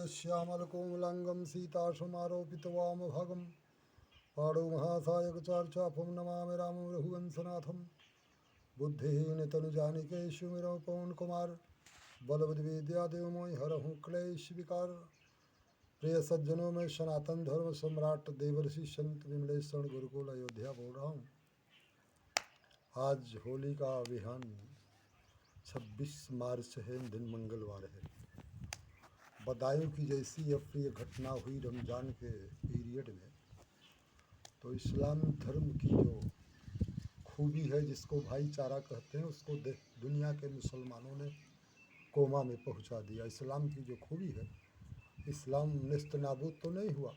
श्यामलकोमलाङ्गं सीतासमारोपितवामभागं पाणौ महासायकचार्चापं नमामि रामं रघुवंशनाथं। बुद्धिहीनतनुजानिके सुमिरौ पवनकुमार बलबुद्धिविद्यादेव मोहि हरहु क्लेश विकार। प्रिय सज्जनों में सनातन धर्म सम्राट देवर्षि संत विमलेश्वर गुरुकुल अयोध्या बोल रहा हूँ। आज होली का अभियान 26 मार्च है, दिन मंगलवार है। बदायूं की जैसी अप्रिय घटना हुई रमज़ान के पीरियड में, तो इस्लाम धर्म की जो खूबी है, जिसको भाईचारा कहते हैं, उसको दुनिया के मुसलमानों ने कोमा में पहुंचा दिया। इस्लाम की जो खूबी है, इस्लाम नेस्त नाबूद तो नहीं हुआ,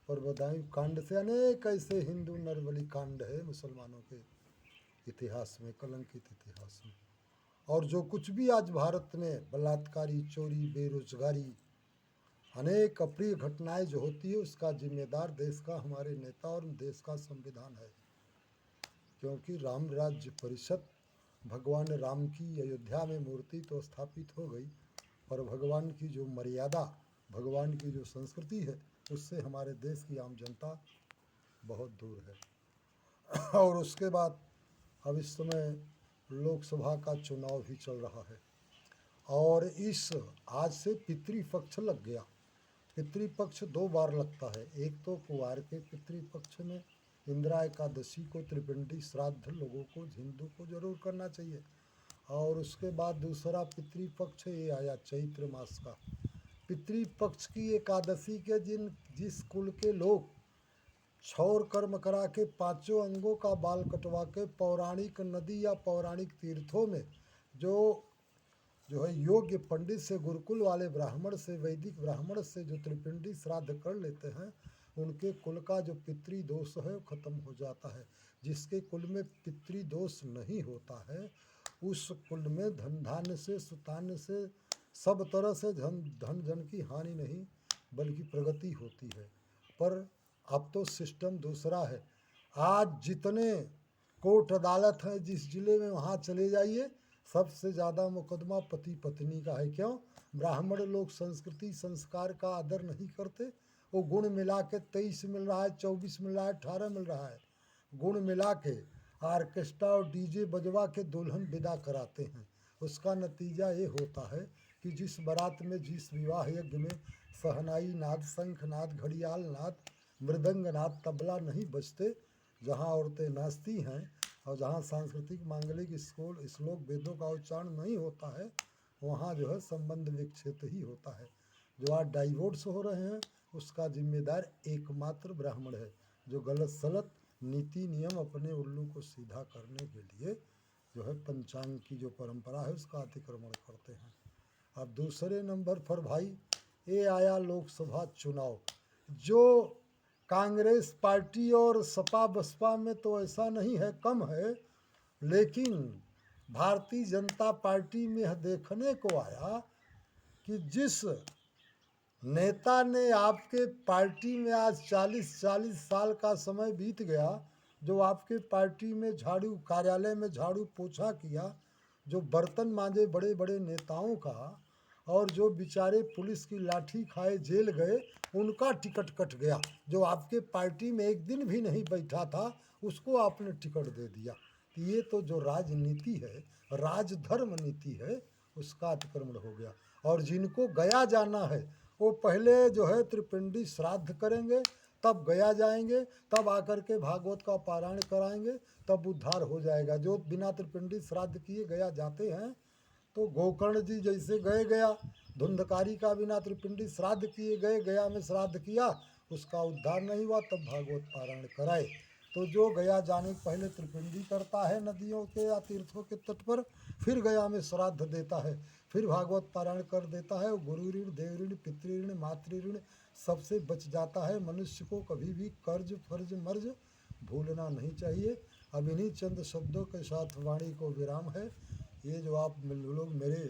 पर बदायूं कांड से अनेक ऐसे हिंदू नरबली कांड है मुसलमानों के इतिहास में, कलंकित इतिहास में। और जो कुछ भी आज भारत में बलात्कारी, चोरी, बेरोजगारी, अनेक अप्रिय घटनाएं जो होती है, उसका जिम्मेदार देश का हमारे नेता और देश का संविधान है। क्योंकि राम राज्य परिषद, भगवान राम की अयोध्या में मूर्ति तो स्थापित हो गई, पर भगवान की जो मर्यादा, भगवान की जो संस्कृति है, उससे हमारे देश की आम जनता बहुत दूर है। और उसके बाद अब इस समय लोकसभा का चुनाव भी चल रहा है, और इस आज से पितृपक्ष लग गया। पितृपक्ष 2 बार लगता है। एक तो कुवार के पितृपक्ष में इंदिरा एकादशी को त्रिपिंडी श्राद्ध लोगों को, हिंदू को जरूर करना चाहिए। और उसके बाद दूसरा पितृपक्ष ये आया चैत्र मास का। पितृपक्ष की एकादशी के जिस कुल के लोग क्षौर कर्म करा के 5 अंगों का बाल कटवा के पौराणिक नदी या पौराणिक तीर्थों में जो है योग्य पंडित से, गुरुकुल वाले ब्राह्मण से, वैदिक ब्राह्मण से जो त्रिपिंडी श्राद्ध कर लेते हैं, उनके कुल का जो पितृदोष है वो खत्म हो जाता है। जिसके कुल में पितृदोष नहीं होता है, उस कुल में धन धान्य से, सुतान्य से, सब तरह से धन जन की हानि नहीं बल्कि प्रगति होती है। पर अब तो सिस्टम दूसरा है। आज जितने कोर्ट अदालत हैं जिस जिले में, वहाँ चले जाइए, सबसे ज़्यादा मुकदमा पति पत्नी का है। क्यों? ब्राह्मण लोग संस्कृति संस्कार का आदर नहीं करते। वो गुण मिला के 23 मिल रहा है, 24 मिल रहा है, 18 मिल रहा है, गुण मिला के आर्केस्ट्रा और डीजे बजवा के दुल्हन विदा कराते हैं। उसका नतीजा ये होता है कि जिस बारात में, जिस विवाह यज्ञ में सहनाई नाद, शंख नाद, घड़ियाल नाद, मृदंग नाद, तबला नहीं बजते, जहाँ औरतें नाचती हैं और जहाँ सांस्कृतिक मांगलिक श्लोक वेदों का उच्चारण नहीं होता है, वहाँ जो है संबंध विच्छेद ही होता है। जो आज डाइवोर्स हो रहे हैं, उसका जिम्मेदार एकमात्र ब्राह्मण है, जो गलत सलत नीति नियम अपने उल्लू को सीधा करने के लिए जो है पंचांग की जो परंपरा है उसका अतिक्रमण करते हैं। अब दूसरे नंबर पर भाई ये आया लोकसभा चुनाव। जो कांग्रेस पार्टी और सपा बसपा में तो ऐसा नहीं है, कम है, लेकिन भारतीय जनता पार्टी में यह देखने को आया कि जिस नेता ने आपके पार्टी में आज 40 साल का समय बीत गया, जो आपके पार्टी में झाड़ू, कार्यालय में झाड़ू पोछा किया, जो बर्तन मांजे बड़े बड़े नेताओं का, और जो बेचारे पुलिस की लाठी खाए जेल गए, उनका टिकट कट गया। जो आपके पार्टी में एक दिन भी नहीं बैठा था, उसको आपने टिकट दे दिया। तो ये तो जो राजनीति है, राजधर्म नीति है, उसका अतिक्रमण हो गया। और जिनको गया जाना है, वो पहले जो है त्रिपिंडी श्राद्ध करेंगे, तब गया जाएंगे, तब आकर के भागवत का पारायण कराएंगे, तब उद्धार हो जाएगा। जो बिना त्रिपिंडी श्राद्ध किए गया जाते हैं, तो गोकर्ण जी जैसे गया, धुंधकारी का बिना त्रिपिंडी श्राद्ध किए गए, गया में श्राद्ध किया, उसका उद्धार नहीं हुआ, तब भागवत पारायण कराए। तो जो गया जाने पहले त्रिपिंडी करता है नदियों के या तीर्थों के तट पर, फिर गया में श्राद्ध देता है, फिर भागवत पारायण कर देता है, गुरु ऋण, देव ऋण, पितृ ऋण, मातृ ऋण सबसे बच जाता है। मनुष्य को कभी भी कर्ज, फर्ज, मर्ज भूलना नहीं चाहिए। अब इन्हीं चंद शब्दों के साथ वाणी को विराम है। ये जो आप लोग मेरे,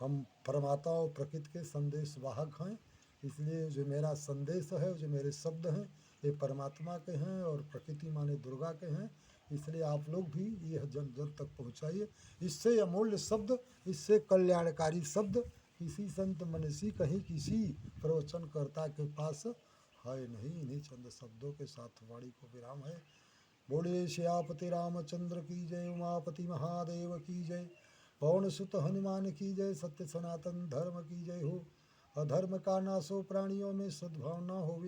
हम परमात्मा और प्रकृति के संदेश वाहक हैं, इसलिए जो मेरा संदेश है, जो मेरे शब्द हैं, ये परमात्मा के हैं और प्रकृति माने दुर्गा के हैं। इसलिए आप लोग भी यह जन जन तक पहुँचाइए। इससे अमूल्य शब्द, इससे कल्याणकारी शब्द किसी संत मनसी कहीं किसी प्रवचन कर्ता के पास है नहीं। इन्हीं चंद शब्दों के साथ वाणी को विराम है। बोलिए श्यापति रामचंद्र की जय, उमापति महादेव की जय, पवन सुत हनुमान की जय, सत्य सनातन धर्म की जय हो। अधर्म का नाश हो, प्राणियों में सद्भावना हो।